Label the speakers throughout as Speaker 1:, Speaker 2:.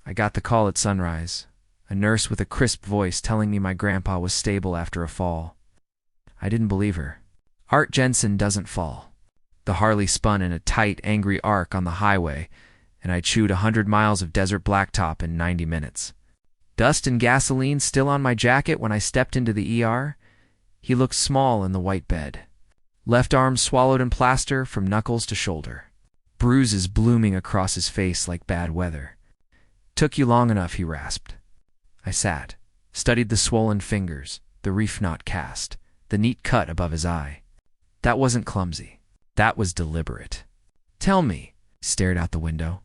Speaker 1: I got the call at sunrise, a nurse with a crisp voice telling me my grandpa was stable after a fall. I didn't believe her. Art Jensen doesn't fall. The Harley spun in a tight, angry arc on the highway, and I chewed 100 miles of desert blacktop in 90 minutes. Dust and gasoline still on my jacket when I stepped into the ER. He looked small in the white bed. Left arm swallowed in plaster from knuckles to shoulder. Bruises blooming across his face like bad weather. "Took you long enough," he rasped. I sat, studied the swollen fingers, the reef knot cast, the neat cut above his eye. That wasn't clumsy. That was deliberate. "Tell me," stared out the window.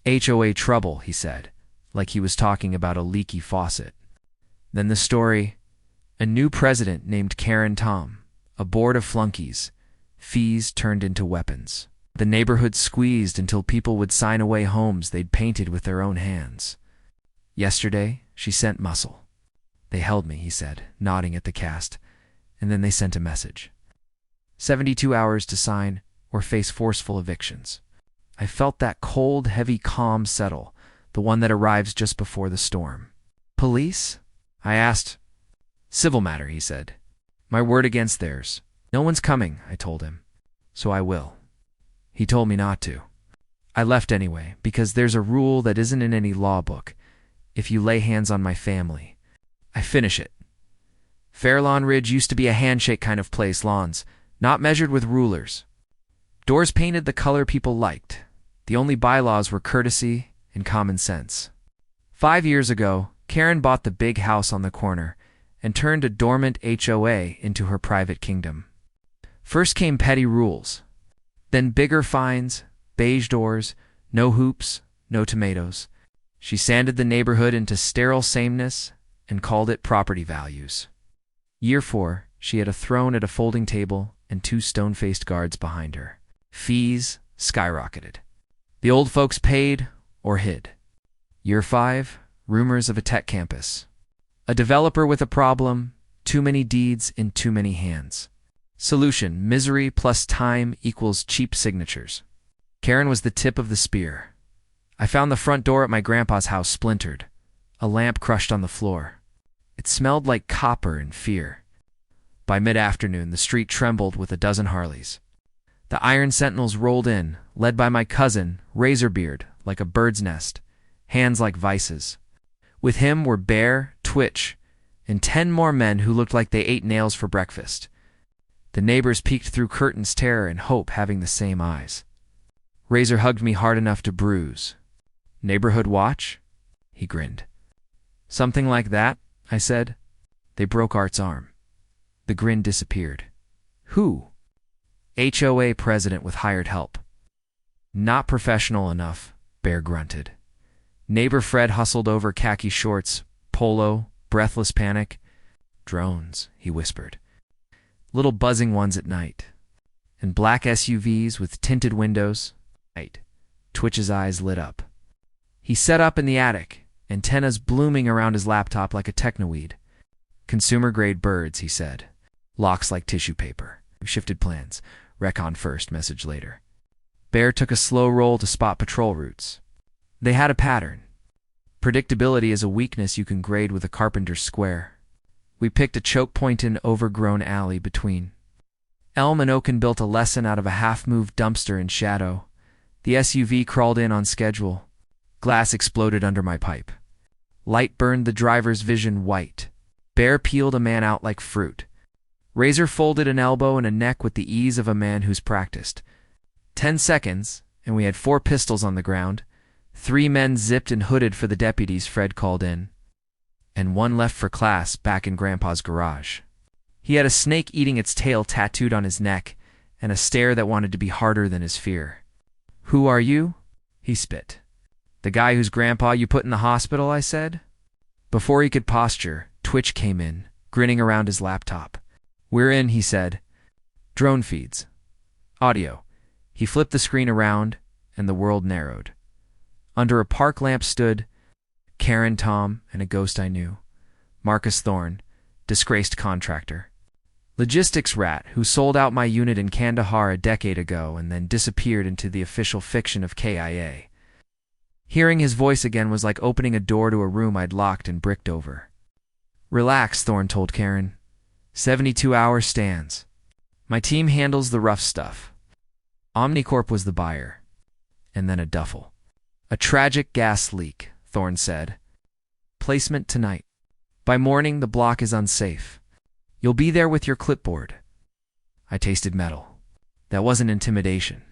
Speaker 1: "HOA trouble," he said, like he was talking about a leaky faucet. Then the story: a new president named Karen Tom, a board of flunkies, fees turned into weapons. The neighborhood squeezed until people would sign away homes they'd painted with their own hands. Yesterday, she sent muscle. "They held me," he said, nodding at the cast, and then they sent a message. 72 hours to sign or face forceful evictions. I felt that cold, heavy calm settle, the one that arrives just before the storm. "Police?" I asked. "Civil matter," he said. "My word against theirs. No one's coming," I told him. "So I will." He told me not to. I left anyway, because there's a rule that isn't in any law book. If you lay hands on my family, I finish it. Fairlon Ridge used to be a handshake kind of place, lawns, not measured with rulers. Doors painted the color people liked. The only bylaws were courtesy and common sense. 5 years ago, Karen bought the big house on the corner and turned a dormant HOA into her private kingdom. First came petty rules, then bigger fines, beige doors, no hoops, no tomatoes. She sanded the neighborhood into sterile sameness and called it property values. Year 4, she had a throne at a folding table and 2 stone-faced guards behind her. Fees skyrocketed. The old folks paid or hid. Year 5, rumors of a tech campus. A developer with a problem, too many deeds in too many hands. Solution: misery plus time equals cheap signatures. Karen was the tip of the spear. I found the front door at my grandpa's house splintered, a lamp crushed on the floor. It smelled like copper and fear. By mid-afternoon, the street trembled with a dozen Harleys. The Iron Sentinels rolled in, led by my cousin, Razorbeard, like a bird's nest, hands like vices. With him were Bear, Twitch, and 10 more men who looked like they ate nails for breakfast. The neighbors peeked through curtains, terror and hope having the same eyes. Razor hugged me hard enough to bruise. "Neighborhood watch?" He grinned. "Something like that," I said. They broke Art's arm. The grin disappeared. "Who?" "HOA president with hired help." "Not professional enough," Bear grunted. Neighbor Fred hustled over khaki shorts, polo, breathless panic. "Drones," he whispered. "Little buzzing ones at night. And black SUVs with tinted windows." Right. Twitch's eyes lit up. He set up in the attic, antennas blooming around his laptop like a technoweed. "Consumer-grade birds," he said. "Locks like tissue paper." We shifted plans. Recon first, message later. Bear took a slow roll to spot patrol routes. They had a pattern. Predictability is a weakness you can grade with a carpenter's square. We picked a choke point in overgrown alley between. Elm and Oaken built a lesson out of a half-moved dumpster in shadow. The SUV crawled in on schedule. Glass exploded under my pipe. Light burned the driver's vision white. Bear peeled a man out like fruit. Razor folded an elbow and a neck with the ease of a man who's practiced. 10 seconds, and we had 4 pistols on the ground. 3 men zipped and hooded for the deputies Fred called in. And 1 left for class back in Grandpa's garage. He had a snake eating its tail tattooed on his neck and a stare that wanted to be harder than his fear. "Who are you?" He spit. "The guy whose grandpa you put in the hospital," I said. Before he could posture, Twitch came in, grinning around his laptop. "We're in," he said. "Drone feeds. Audio." He flipped the screen around, and the world narrowed. Under a park lamp stood Karen Tom and a ghost I knew. Marcus Thorne, disgraced contractor. Logistics rat who sold out my unit in Kandahar a decade ago and then disappeared into the official fiction of KIA. Hearing his voice again was like opening a door to a room I'd locked and bricked over. "Relax," Thorne told Karen. 72 hours stands. My team handles the rough stuff. Omnicorp was the buyer. And then a duffel. "A tragic gas leak," Thorne said. "Placement tonight. By morning, the block is unsafe. You'll be there with your clipboard." I tasted metal. That wasn't intimidation.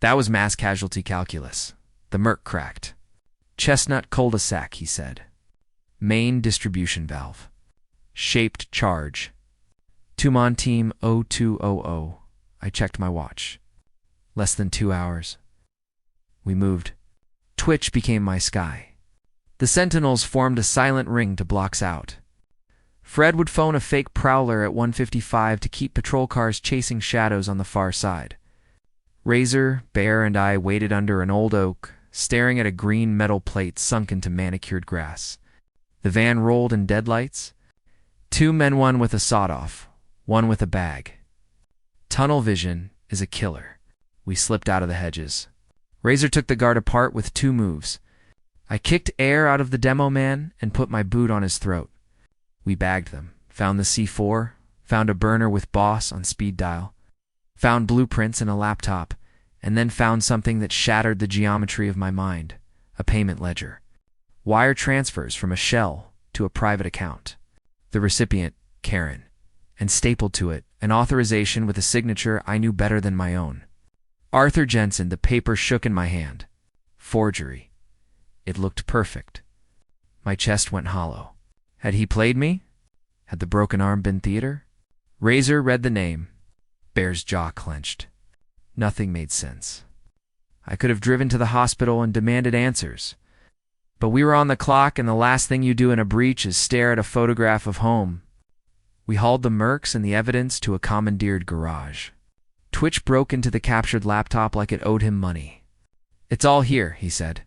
Speaker 1: That was mass casualty calculus. The Merc cracked. "Chestnut cul-de-sac," he said. "Main distribution valve. Shaped charge. Tumon team 0200. I checked my watch. Less than 2 hours. We moved. Twitch became my sky. The Sentinels formed a silent ring to blocks out. Fred would phone a fake prowler at 1:55 to keep patrol cars chasing shadows on the far side. Razor, Bear, and I waited under an old oak, staring at a green metal plate sunk into manicured grass. The van rolled in deadlights. 2 men, one with a sawed-off, one with a bag. Tunnel vision is a killer. We slipped out of the hedges. Razor took the guard apart with 2 moves. I kicked air out of the demo man and put my boot on his throat. We bagged them, found the C4, found a burner with boss on speed dial, found blueprints and a laptop, and then found something that shattered the geometry of my mind, a payment ledger. Wire transfers from a shell to a private account. The recipient, Karen, and stapled to it an authorization with a signature I knew better than my own. Arthur Jensen. The paper shook in my hand. Forgery. It looked perfect. My chest went hollow. Had he played me? Had the broken arm been theater? Razor read the name. Bear's jaw clenched. Nothing made sense. I could have driven to the hospital and demanded answers. But we were on the clock, and the last thing you do in a breach is stare at a photograph of home. We hauled the mercs and the evidence to a commandeered garage. Twitch broke into the captured laptop like it owed him money. "It's all here," he said.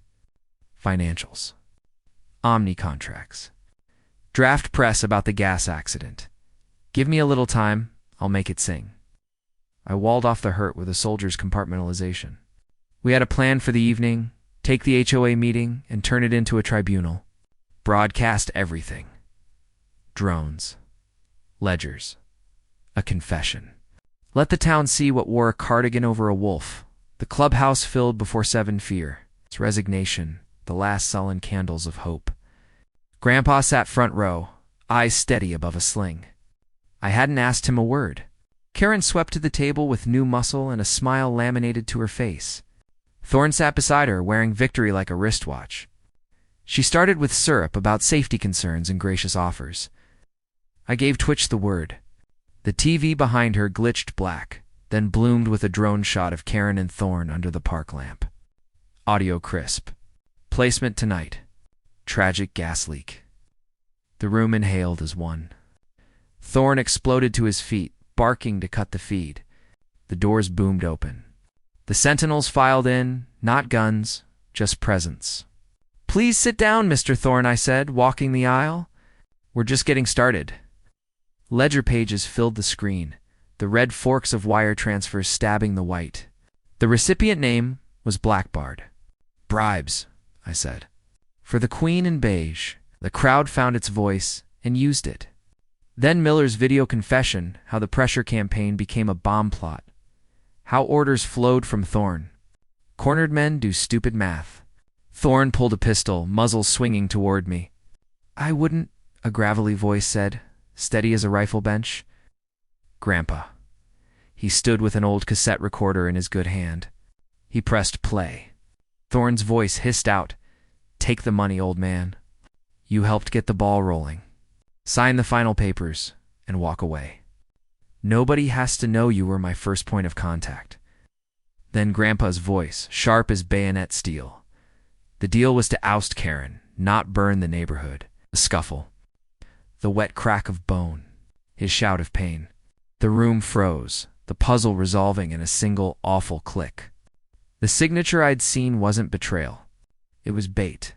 Speaker 1: Financials. Omni contracts. Draft press about the gas accident. Give me a little time, I'll make it sing. I walled off the hurt with a soldier's compartmentalization. We had a plan for the evening, take the HOA meeting and turn it into a tribunal. Broadcast everything. Drones. Ledgers. A confession. Let the town see what wore a cardigan over a wolf. The clubhouse filled before 7 fear. Its resignation, the last sullen candles of hope. Grandpa sat front row, eyes steady above a sling. I hadn't asked him a word. Karen swept to the table with new muscle and a smile laminated to her face. Thorne sat beside her, wearing victory like a wristwatch. She started with syrup about safety concerns and gracious offers. I gave Twitch the word. The TV behind her glitched black, then bloomed with a drone shot of Karen and Thorne under the park lamp. Audio crisp. Placement tonight. Tragic gas leak. The room inhaled as one. Thorne exploded to his feet, barking to cut the feed. The doors boomed open. The Sentinels filed in, not guns, just presence. "Please sit down, Mr. Thorne," I said, walking the aisle. "We're just getting started." Ledger pages filled the screen, the red forks of wire transfers stabbing the white. The recipient name was Blackbard. "Bribes," I said. "For the Queen in beige." The crowd found its voice and used it. Then Miller's video confession, how the pressure campaign became a bomb plot. How orders flowed from Thorne. Cornered men do stupid math. Thorne pulled a pistol, muzzle swinging toward me. "I wouldn't," a gravelly voice said, steady as a rifle bench. Grandpa. He stood with an old cassette recorder in his good hand. He pressed play. Thorne's voice hissed out, "Take the money, old man. You helped get the ball rolling. Sign the final papers and walk away. Nobody has to know you were my first point of contact." Then Grandpa's voice, sharp as bayonet steel. "The deal was to oust Karen, not burn the neighborhood." A scuffle. The wet crack of bone. His shout of pain. The room froze, the puzzle resolving in a single awful click. The signature I'd seen wasn't betrayal. It was bait.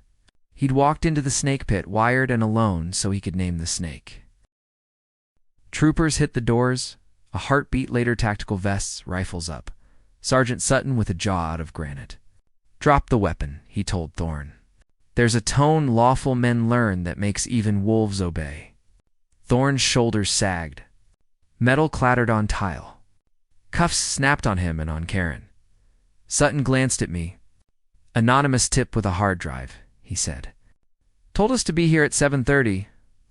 Speaker 1: He'd walked into the snake pit wired and alone so he could name the snake. Troopers hit the doors, a heartbeat later, tactical vests, rifles up. Sergeant Sutton with a jaw out of granite. Drop the weapon, he told Thorn. There's a tone lawful men learn that makes even wolves obey. Thorn's shoulders sagged. Metal clattered on tile. Cuffs snapped on him and on Karen. Sutton glanced at me. Anonymous tip with a hard drive, he said. Told us to be here at 7:30.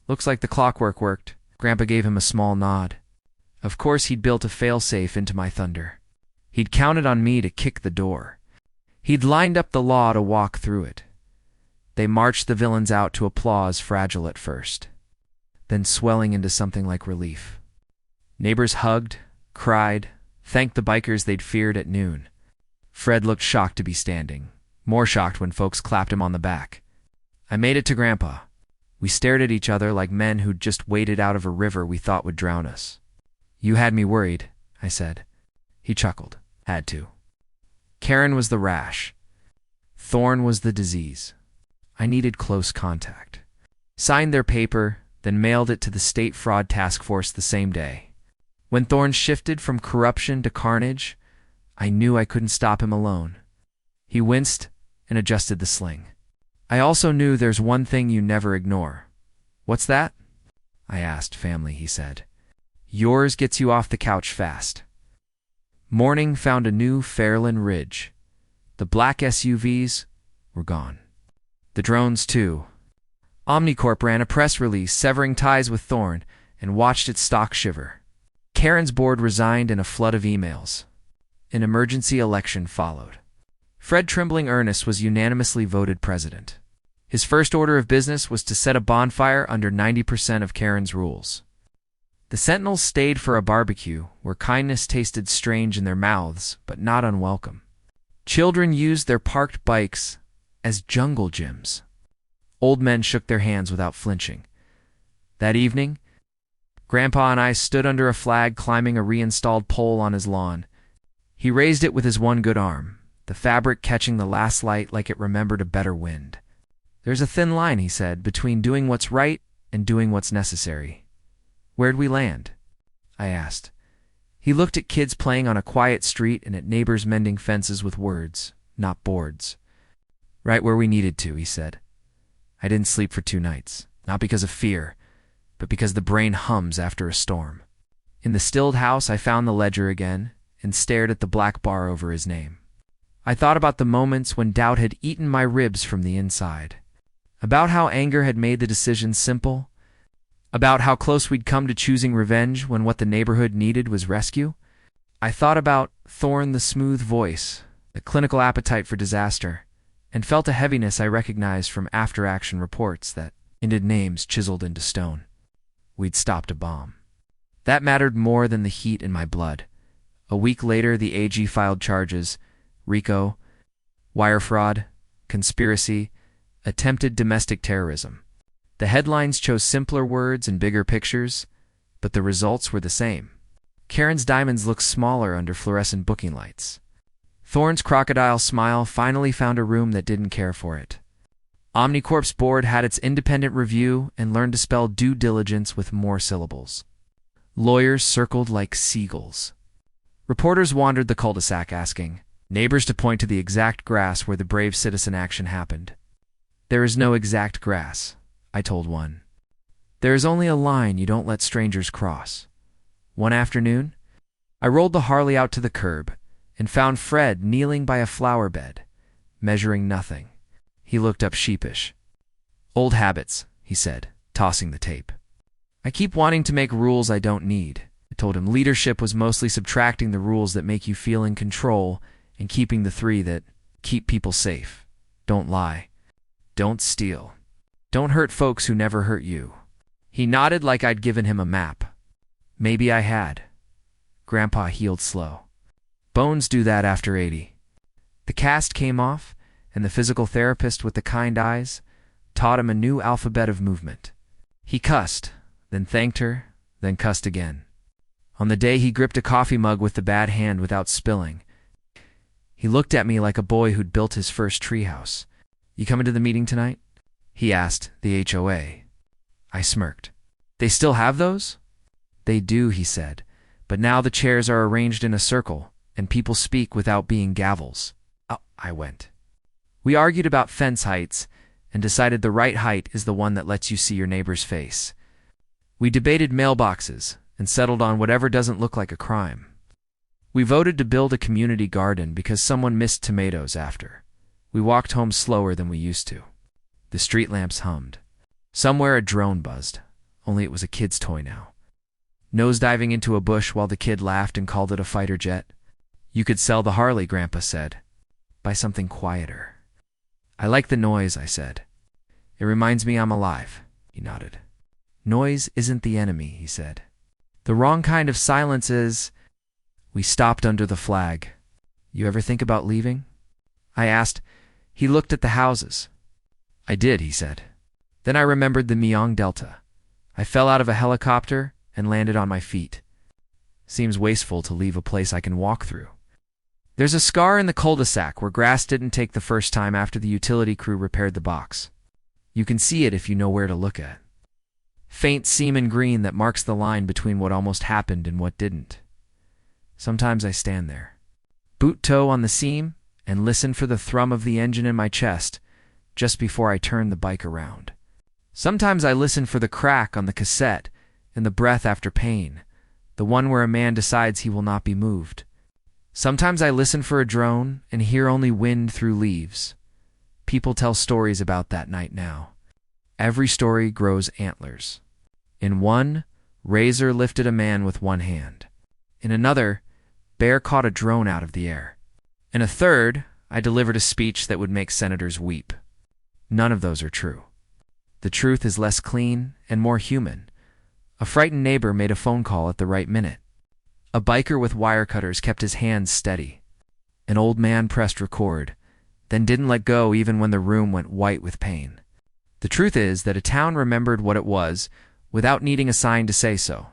Speaker 1: Looks like the clockwork worked. Grandpa gave him a small nod. Of course he'd built a failsafe into my thunder. He'd counted on me to kick the door. He'd lined up the law to walk through it. They marched the villains out to applause, fragile at first, then swelling into something like relief. Neighbors hugged, cried, thanked the bikers they'd feared at noon. Fred looked shocked to be standing, more shocked when folks clapped him on the back. I made it to Grandpa. We stared at each other like men who'd just waded out of a river we thought would drown us. You had me worried, I said. He chuckled. Had to. Karen was the rash. Thorn was the disease. I needed close contact. Signed their paper, then mailed it to the State Fraud Task Force the same day. When Thorn shifted from corruption to carnage, I knew I couldn't stop him alone. He winced and adjusted the sling. I also knew there's one thing you never ignore. What's that? I asked. Family, he said. Yours gets you off the couch fast. Morning found a new Fairlon Ridge. The black SUVs were gone. The drones, too. Omnicorp ran a press release severing ties with Thorn and watched its stock shiver. Karen's board resigned in a flood of emails. An emergency election followed. Fred Trembling Ernest was unanimously voted president. His first order of business was to set a bonfire under 90% of Karen's rules. The Sentinels stayed for a barbecue where kindness tasted strange in their mouths, but not unwelcome. Children used their parked bikes as jungle gyms. Old men shook their hands without flinching. That evening, Grandpa and I stood under a flag climbing a reinstalled pole on his lawn. He raised it with his one good arm, the fabric catching the last light like it remembered a better wind. There's a thin line, he said, between doing what's right and doing what's necessary. Where'd we land? I asked. He looked at kids playing on a quiet street and at neighbors mending fences with words, not boards. Right where we needed to, he said. I didn't sleep for 2 nights, not because of fear, but because the brain hums after a storm. In the stilled house, I found the ledger again and stared at the black bar over his name. I thought about the moments when doubt had eaten my ribs from the inside, about how anger had made the decision simple, about how close we'd come to choosing revenge when what the neighborhood needed was rescue. I thought about Thorn, the smooth voice, the clinical appetite for disaster, and felt a heaviness I recognized from after-action reports that ended names chiseled into stone. We'd stopped a bomb. That mattered more than the heat in my blood. A week later, the AG filed charges: RICO, wire fraud, conspiracy, attempted domestic terrorism. The headlines chose simpler words and bigger pictures, but the results were the same. Karen's diamonds looked smaller under fluorescent booking lights. Thorn's crocodile smile finally found a room that didn't care for it. Omnicorp's board had its independent review and learned to spell due diligence with more syllables. Lawyers circled like seagulls. Reporters wandered the cul-de-sac asking neighbors to point to the exact grass where the brave citizen action happened. There is no exact grass, I told one. There is only a line you don't let strangers cross. One afternoon, I rolled the Harley out to the curb and found Fred kneeling by a flower bed, measuring nothing. He looked up sheepish. Old habits, he said, tossing the tape. I keep wanting to make rules I don't need. I told him leadership was mostly subtracting the rules that make you feel in control and keeping the 3 that keep people safe. Don't lie. Don't steal. Don't hurt folks who never hurt you. He nodded like I'd given him a map. Maybe I had. Grandpa healed slow. Bones do that after 80. The cast came off, and the physical therapist with the kind eyes taught him a new alphabet of movement. He cussed, then thanked her, then cussed again. On the day he gripped a coffee mug with the bad hand without spilling, he looked at me like a boy who'd built his first treehouse. You coming to the meeting tonight? He asked, the HOA. I smirked. They still have those? They do, he said, but now the chairs are arranged in a circle, and people speak without being gavels. Oh, I went. We argued about fence heights and decided the right height is the one that lets you see your neighbor's face. We debated mailboxes and settled on whatever doesn't look like a crime. We voted to build a community garden because someone missed tomatoes after. We walked home slower than we used to. The street lamps hummed. Somewhere a drone buzzed, only it was a kid's toy now. Nosediving into a bush while the kid laughed and called it a fighter jet. You could sell the Harley, Grandpa said. Buy something quieter. I like the noise, I said. It reminds me I'm alive, he nodded. Noise isn't the enemy, he said. The wrong kind of silence is... We stopped under the flag. You ever think about leaving? I asked. He looked at the houses. I did, he said. Then I remembered the Myeong Delta. I fell out of a helicopter and landed on my feet. Seems wasteful to leave a place I can walk through. There's a scar in the cul-de-sac where grass didn't take the first time after the utility crew repaired the box. You can see it if you know where to look at. Faint semen green that marks the line between what almost happened and what didn't. Sometimes I stand there, boot toe on the seam, and listen for the thrum of the engine in my chest just before I turn the bike around. Sometimes I listen for the crack on the cassette and the breath after pain, the one where a man decides he will not be moved. Sometimes I listen for a drone and hear only wind through leaves. People tell stories about that night now. Every story grows antlers. In one, Razor lifted a man with one hand. In another, Bear caught a drone out of the air. In a third, I delivered a speech that would make senators weep. None of those are true. The truth is less clean and more human. A frightened neighbor made a phone call at the right minute. A biker with wire cutters kept his hands steady. An old man pressed record, then didn't let go even when the room went white with pain. The truth is that a town remembered what it was without needing a sign to say so.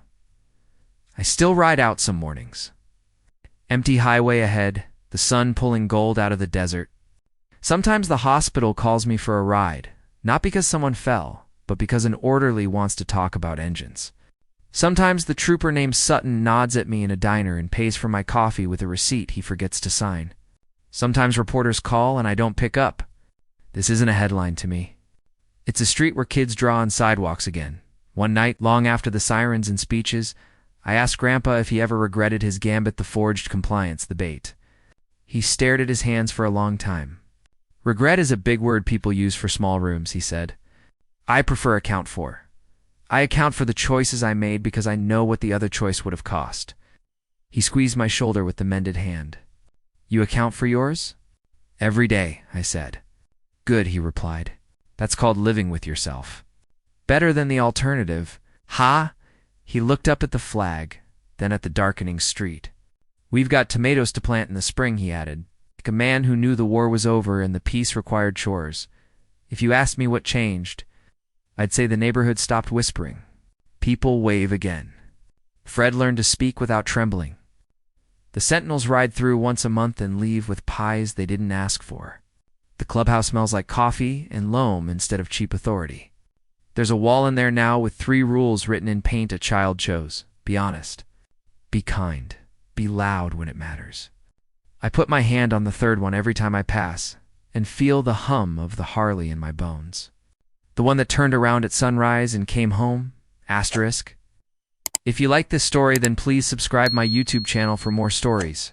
Speaker 1: I still ride out some mornings. Empty highway ahead, the sun pulling gold out of the desert. Sometimes the hospital calls me for a ride, not because someone fell, but because an orderly wants to talk about engines. Sometimes the trooper named Sutton nods at me in a diner and pays for my coffee with a receipt he forgets to sign. Sometimes reporters call and I don't pick up. This isn't a headline to me. It's a street where kids draw on sidewalks again. One night, long after the sirens and speeches, I asked Grandpa if he ever regretted his Gambit the Forged compliance, the bait. He stared at his hands for a long time. Regret is a big word people use for small rooms, he said. I prefer account for. I account for the choices I made because I know what the other choice would have cost. He squeezed my shoulder with the mended hand. You account for yours? Every day, I said. Good, he replied. That's called living with yourself. Better than the alternative. Ha! He looked up at the flag, then at the darkening street. We've got tomatoes to plant in the spring, he added, like a man who knew the war was over and the peace required chores. If you asked me what changed, I'd say the neighborhood stopped whispering. People wave again. Fred learned to speak without trembling. The Sentinels ride through once a month and leave with pies they didn't ask for. The clubhouse smells like coffee and loam instead of cheap authority. There's a wall in there now with 3 rules written in paint a child chose. Be honest. Be kind. Be loud when it matters. I put my hand on the 3rd one every time I pass and feel the hum of the Harley in my bones. The one that turned around at sunrise and came home, **. If you like this story, then please subscribe my YouTube channel for more stories.